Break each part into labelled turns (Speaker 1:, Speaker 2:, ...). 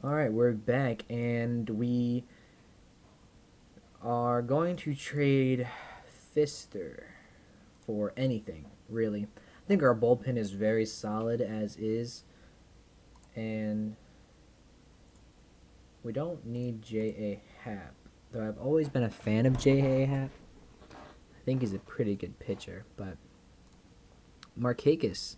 Speaker 1: Alright, we're back, and we are going to trade Fister for anything, really. I think our bullpen is very solid as is, and we don't need J.A. Happ. Though I've always been a fan of J.A. Happ. I think he's a pretty good pitcher, but Markakis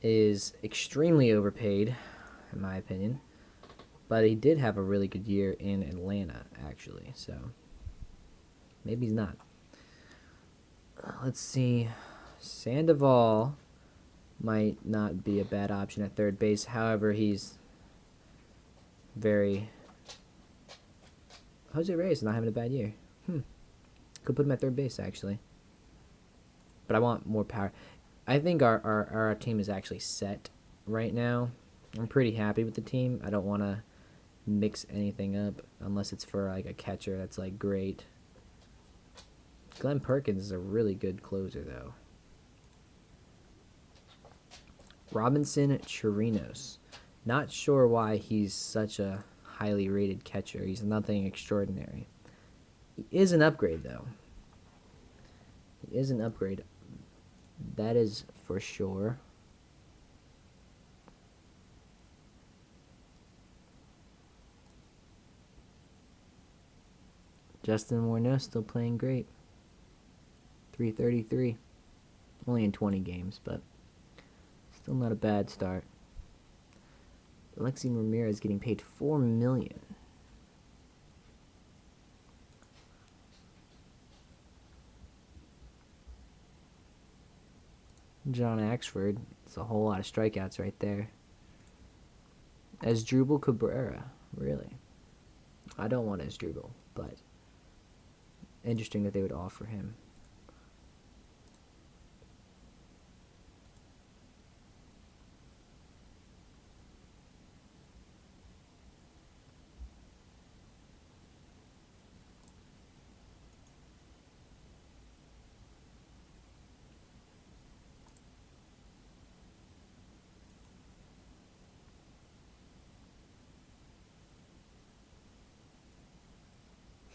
Speaker 1: is extremely overpaid, in my opinion. But he did have a really good year in Atlanta, actually, so maybe he's not. Let's see. Sandoval might not be a bad option at third base. However, he's very... Jose Reyes is not having a bad year. Could put him at third base, actually. But I want more power. I think our team is actually set right now. I'm pretty happy with the team. I don't want to mix anything up unless it's for like a catcher that's like great. Glenn Perkins is a really good closer, though. Robinson Chirinos. Not sure why he's such a highly rated catcher. He's nothing extraordinary. He is an upgrade, though. He is an upgrade. That is for sure. Justin Morneau still playing great. 333. Only in 20 games, but still not a bad start. Alexi Ramirez getting paid $4 million. John Axford. It's a whole lot of strikeouts right there. Asdrubal Cabrera. Really? I don't want Asdrubal, but interesting that they would offer him.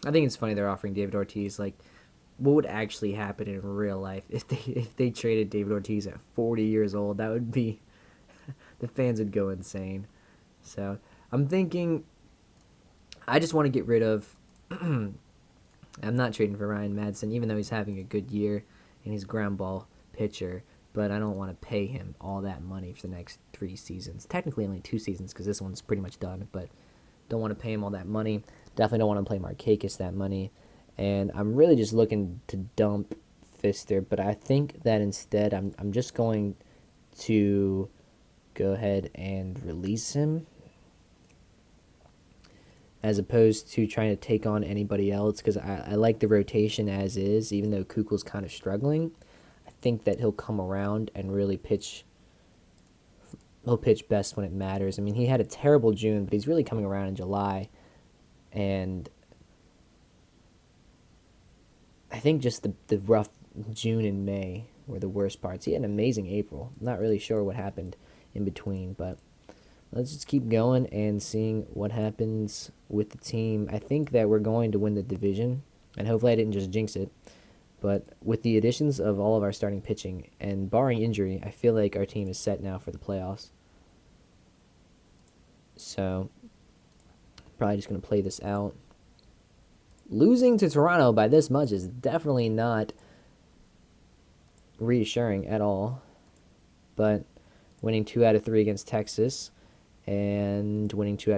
Speaker 1: I think it's funny they're offering David Ortiz. Like, what would actually happen in real life if they traded David Ortiz at 40 years old? That would be the fans would go insane. So I'm thinking I just want to get rid of. I'm not trading for Ryan Madsen, even though he's having a good year and he's a ground ball pitcher. But I don't want to pay him all that money for the next 3 seasons. Technically, only 2 seasons because this one's pretty much done. But don't want to pay him all that money. Definitely don't want to play Markakis that money. And I'm really just looking to dump Fister. But I think that instead I'm just going to go ahead and release him as opposed to trying to take on anybody else because I like the rotation as is, even though Kugel's kind of struggling. I think that he'll come around and really pitch. He'll pitch best when it matters. I mean, he had a terrible June, but he's really coming around in July. And I think just the rough June and May were the worst parts. He had an amazing April. I'm not really sure what happened in between, but let's just keep going and seeing what happens with the team. I think that we're going to win the division, and hopefully I didn't just jinx it. But with the additions of all of our starting pitching, and barring injury, I feel like our team is set now for the playoffs. So, probably just going to play this out. Losing to Toronto by this much is definitely not reassuring at all. But winning 2 out of 3 against Texas and winning 3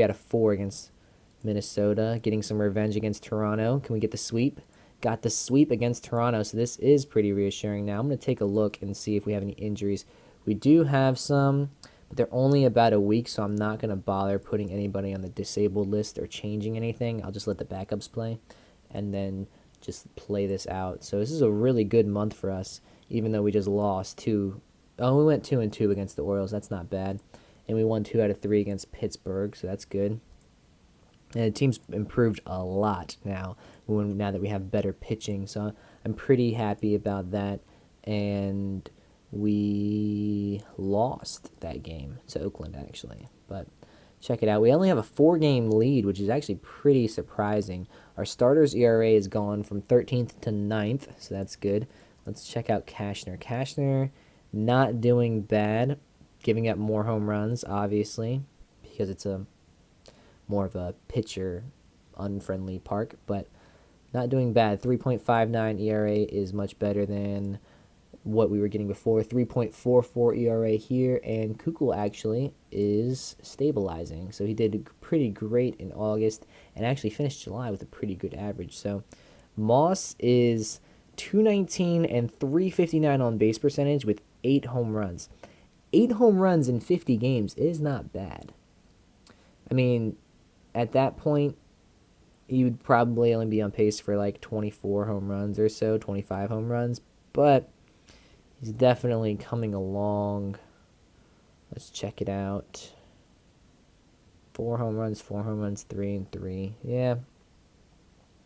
Speaker 1: out of 4 against Minnesota, getting some revenge against Toronto. Can we get the sweep? Got the sweep against Toronto, so this is pretty reassuring. Now I'm going to take a look and see if we have any injuries. We do have some, but they're only about a week, so I'm not going to bother putting anybody on the disabled list or changing anything. I'll just let the backups play and then just play this out. So this is a really good month for us, even though we just lost 2. Oh, we went 2-2 against the Orioles. That's not bad. And we won 2 out of 3 against Pittsburgh, so that's good. And the team's improved a lot now that we have better pitching. So I'm pretty happy about that. And we lost that game to Oakland, actually. But check it out. We only have a 4-game lead, which is actually pretty surprising. Our starters ERA has gone from 13th to 9th, so that's good. Let's check out Cashner. Cashner not doing bad, giving up more home runs, obviously, because it's a more of a pitcher unfriendly park, but not doing bad. 3.59 ERA is much better than what we were getting before. 3.44 ERA here, and Kukul actually is stabilizing. So he did pretty great in August and actually finished July with a pretty good average. So Moss is 219 and 359 on base percentage with 8 home runs. 8 home runs in 50 games is not bad. I mean, at that point, you would probably only be on pace for like 24 home runs or so, 25 home runs, but he's definitely coming along. Let's check it out. 4 home runs, 3 and 3. Yeah,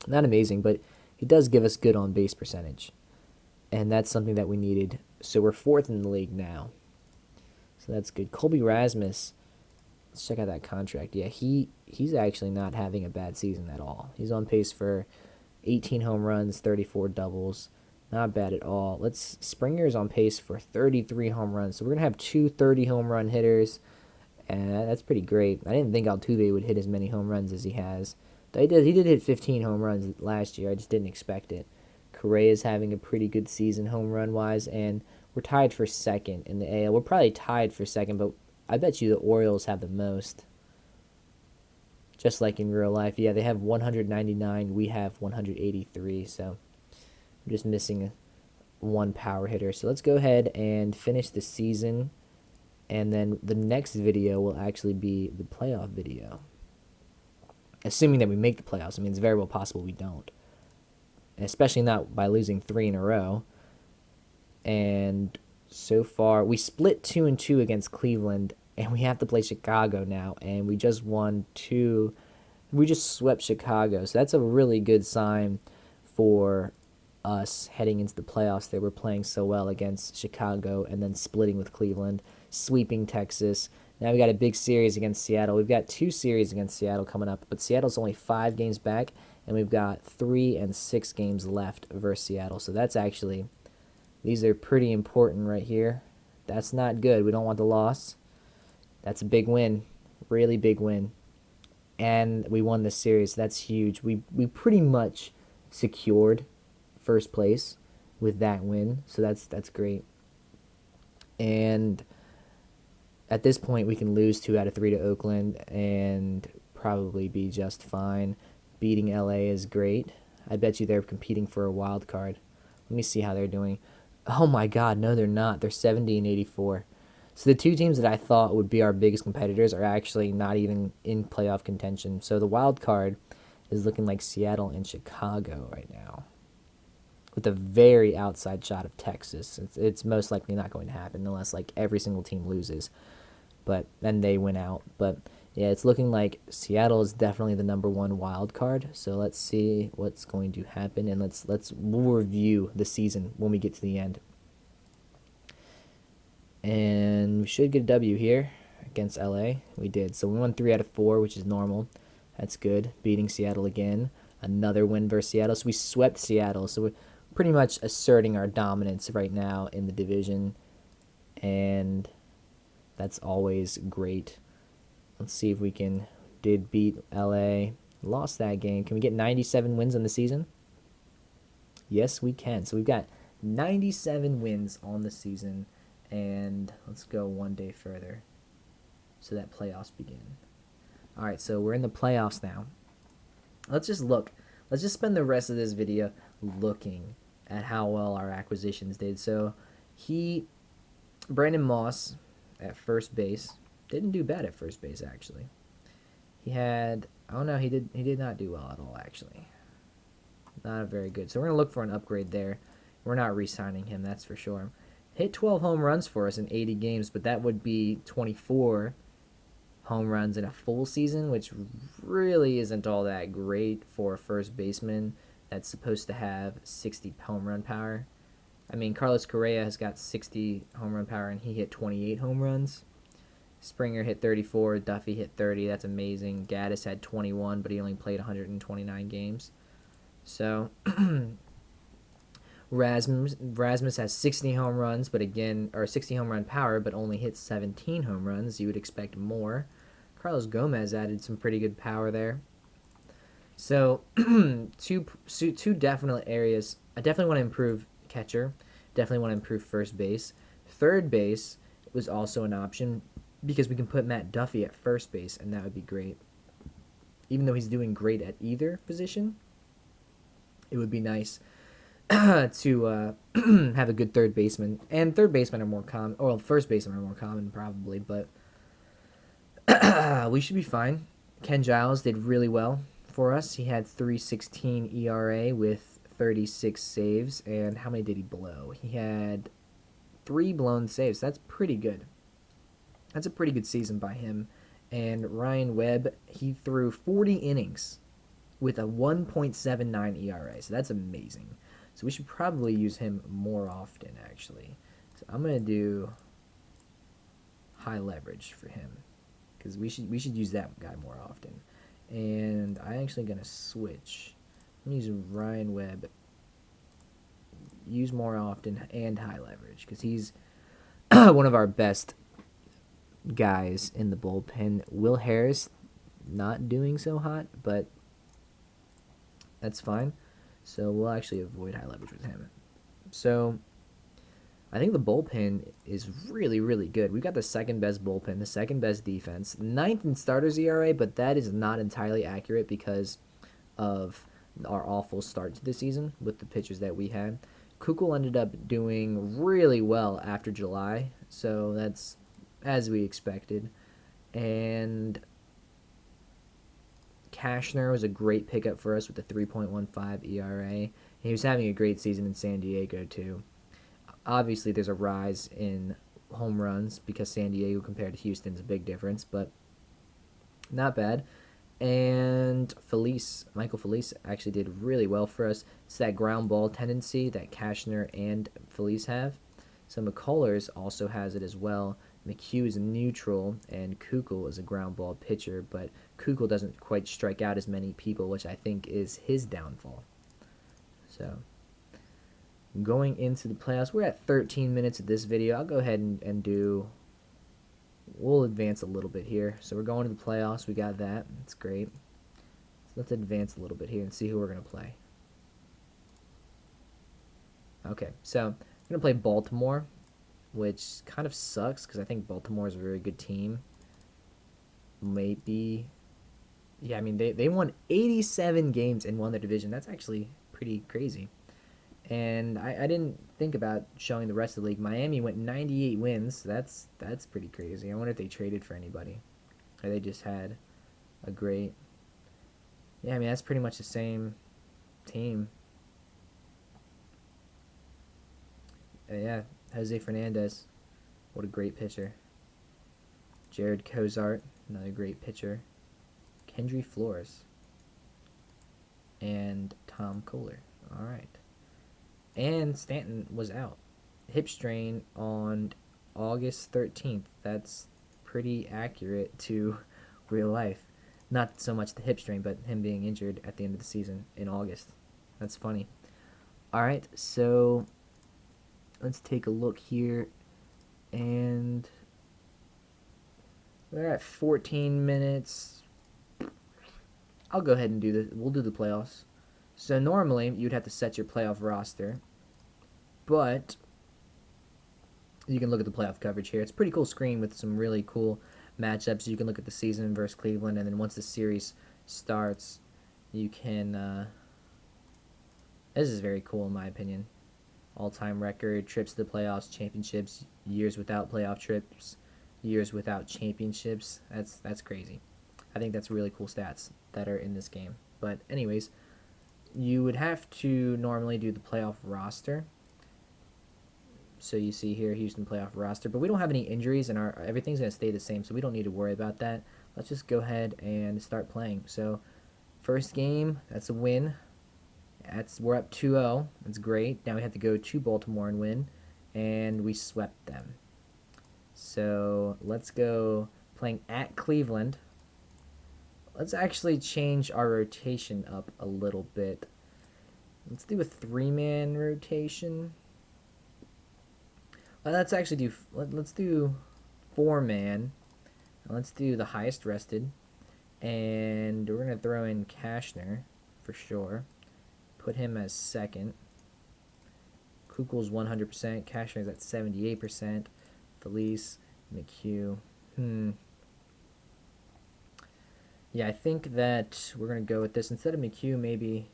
Speaker 1: not amazing, but he does give us good on base percentage, and that's something that we needed. So we're 4th in the league now, so that's good. Colby Rasmus, let's check out that contract. Yeah, he's actually not having a bad season at all. He's on pace for 18 home runs, 34 doubles. Not bad at all. Springer's on pace for 33 home runs. So we're going to have 2 30 home run hitters. And that's pretty great. I didn't think Altuve would hit as many home runs as he has. He did hit 15 home runs last year. I just didn't expect it. Correa's having a pretty good season home run-wise. And we're tied for 2nd in the AL. We're probably tied for 2nd, but I bet you the Orioles have the most. Just like in real life. Yeah, they have 199. We have 183. So I'm just missing 1 power hitter. So let's go ahead and finish the season. And then the next video will actually be the playoff video. Assuming that we make the playoffs. I mean, it's very well possible we don't. Especially not by losing 3 in a row. And so far, we split 2-2 against Cleveland. And we have to play Chicago now. And we just won 2. We just swept Chicago. So that's a really good sign for us heading into the playoffs. They were playing so well against Chicago and then splitting with Cleveland, sweeping Texas. Now we got a big series against Seattle. We've got 2 series against Seattle coming up, but Seattle's only 5 games back, and we've got 3 and 6 games left versus Seattle. So these are pretty important right here. That's not good. We don't want the loss. That's a big win, really big win. And we won this series. That's huge. We pretty much secured first place with that win, so that's great. And at this point, we can lose 2 out of 3 to Oakland and probably be just fine. Beating LA is great. I bet you they're competing for a wild card. Let me see how they're doing. Oh my God, no, they're not. They're 70 and 84. So the 2 teams that I thought would be our biggest competitors are actually not even in playoff contention. So the wild card is looking like Seattle and Chicago right now, with a very outside shot of Texas. It's most likely not going to happen unless like every single team loses, but then they win out. But yeah, it's looking like Seattle is definitely the #1 wild card. So let's see what's going to happen, and we'll review the season when we get to the end. And we should get a W here against LA. We did. So we won 3 out of 4, which is normal. That's good. Beating Seattle again. Another win versus Seattle. So we swept Seattle. So we're pretty much asserting our dominance right now in the division. And that's always great. Let's see if we did beat LA. Lost that game. Can we get 97 wins in the season? Yes, we can. So we've got 97 wins on the season. And let's go 1 day further so that playoffs begin. All right, so we're in the playoffs now. Let's just look. Let's just spend the rest of this video looking at how well our acquisitions did. So Brandon Moss at first base didn't do bad at first base, actually. He did not do well at all, actually. Not very good. So we're going to look for an upgrade there. We're not re-signing him, that's for sure. Hit 12 home runs for us in 80 games, but that would be 24 home runs in a full season, which really isn't all that great for a first baseman that's supposed to have 60 home run power. I mean, Carlos Correa has got 60 home run power, and he hit 28 home runs. Springer hit 34, Duffy hit 30. That's amazing. Gaddis had 21, but he only played 129 games. So Rasmus has 60 home runs, but again, or 60 home run power, but only hits 17 home runs. You would expect more. Carlos Gomez added some pretty good power there. So two definite areas. I definitely want to improve catcher. Definitely want to improve first base. Third base was also an option because we can put Matt Duffy at first base, and that would be great. Even though he's doing great at either position, it would be nice to have a good third baseman. And third basemen are more common. Well, first basemen are more common probably, but we should be fine. Ken Giles did really well for us. He had 3.16 ERA with 36 saves, and how many did he blow? He had 3 blown saves. That's pretty good. That's a pretty good season by him. And Ryan Webb, he threw 40 innings with a 1.79 ERA. So that's amazing. So we should probably use him more often, actually. So I'm going to do high leverage for him because we should use that guy more often. And I'm actually going to switch. I'm going to use Ryan Webb, use more often, and high leverage because he's one of our best guys in the bullpen. Will Harris not doing so hot, but that's fine. So we'll actually avoid high leverage with him. So I think the bullpen is really, really good. We've got the second best bullpen, the second best defense, 9th in starters ERA, but that is not entirely accurate because of our awful start to the season with the pitchers that we had. Kukul ended up doing really well after July, so that's as we expected. And Cashner was a great pickup for us with a 3.15 ERA. He was having a great season in San Diego, too. Obviously, there's a rise in home runs because San Diego compared to Houston is a big difference, but not bad. And Michael Felice actually did really well for us. It's that ground ball tendency that Cashner and Felice have. So McCullers also has it as well. McHugh is neutral, and Kukul is a ground ball pitcher, but Kukul doesn't quite strike out as many people, which I think is his downfall. So, going into the playoffs, we're at 13 minutes of this video. I'll go ahead and do... We'll advance a little bit here. So we're going to the playoffs. We got that. That's great. So let's advance a little bit here and see who we're going to play. Okay, so I'm going to play Baltimore, which kind of sucks because I think Baltimore is a very good team. Maybe... Yeah, I mean, they won 87 games and won their division. That's actually pretty crazy. And I didn't think about showing the rest of the league. Miami went 98 wins. That's pretty crazy. I wonder if they traded for anybody. Or they just had a great... Yeah, I mean, that's pretty much the same team. Yeah, Jose Fernandez. What a great pitcher. Jared Cozart, another great pitcher. Kendry Flores. And Tom Kohler. All right. And Stanton was out. Hip strain on August 13th. That's pretty accurate to real life. Not so much the hip strain, but him being injured at the end of the season in August. That's funny. All right, so let's take a look here. And we're at 14 minutes. I'll go ahead and do this. We'll do the playoffs. So normally, you'd have to set your playoff roster, but you can look at the playoff coverage here. It's a pretty cool screen with some really cool matchups. You can look at the season versus Cleveland, and then once the series starts, you can... this is very cool in my opinion. All-time record, trips to the playoffs, championships, years without playoff trips, years without championships. That's crazy. I think that's really cool stats that are in this game. But anyways... You would have to normally do the playoff roster. So you see here, Houston playoff roster. But we don't have any injuries, and everything's going to stay the same, so we don't need to worry about that. Let's just go ahead and start playing. So, first game, that's a win. We're up 2-0. That's great. Now we have to go to Baltimore and win, and we swept them. So let's go playing at Cleveland. Let's actually change our rotation up a little bit. Let's do a 3-man rotation. Let's actually do, let's do 4-man. Let's do the highest rested. And we're going to throw in Cashner for sure. Put him as second. Kugel's 100%. Cashner's at 78%. Felice, McHugh. Yeah, I think that we're going to go with this. Instead of McHugh, maybe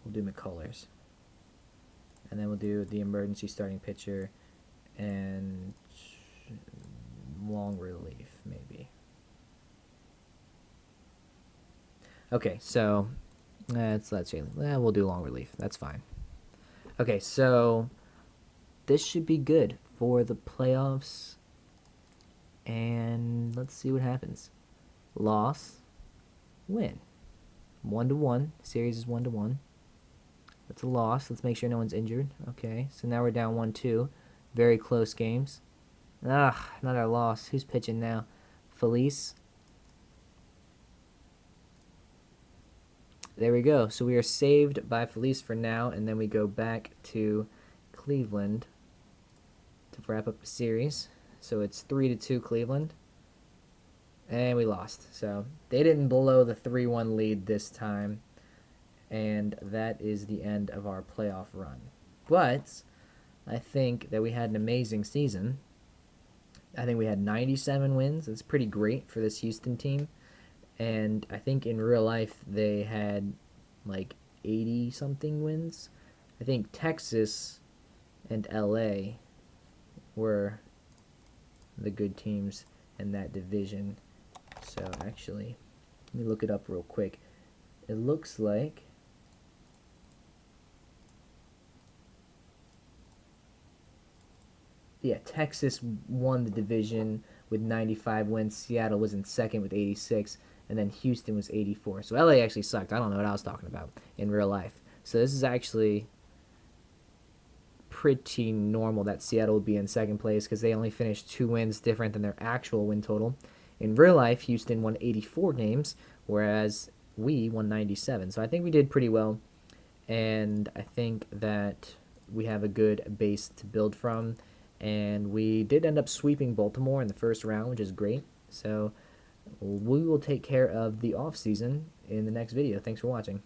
Speaker 1: we'll do McCullers. And then we'll do the emergency starting pitcher and long relief, maybe. Okay, so let's see. We'll do long relief. That's fine. Okay, so this should be good for the playoffs. And let's see what happens. Loss, win. 1-1. Series is 1-1. That's a loss. Let's make sure no one's injured. Okay, so now we're down 1-2. Very close games. Another loss. Who's pitching now? Felice. There we go. So we are saved by Felice for now, and then we go back to Cleveland to wrap up the series. So it's 3-2 Cleveland. And we lost. So they didn't blow the 3-1 lead this time. And that is the end of our playoff run. But I think that we had an amazing season. I think we had 97 wins. That's pretty great for this Houston team. And I think in real life they had like 80-something wins. I think Texas and LA were the good teams in that division. So actually, let me look it up real quick. It looks like Texas won the division with 95 wins. Seattle was in second with 86, and then Houston was 84. So LA actually sucked. I don't know what I was talking about in real life. So this is actually pretty normal that Seattle would be in second place because they only finished 2 wins different than their actual win total. In real life, Houston won 84 games, whereas we won 97. So I think we did pretty well, and I think that we have a good base to build from. And we did end up sweeping Baltimore in the first round, which is great. So we will take care of the offseason in the next video. Thanks for watching.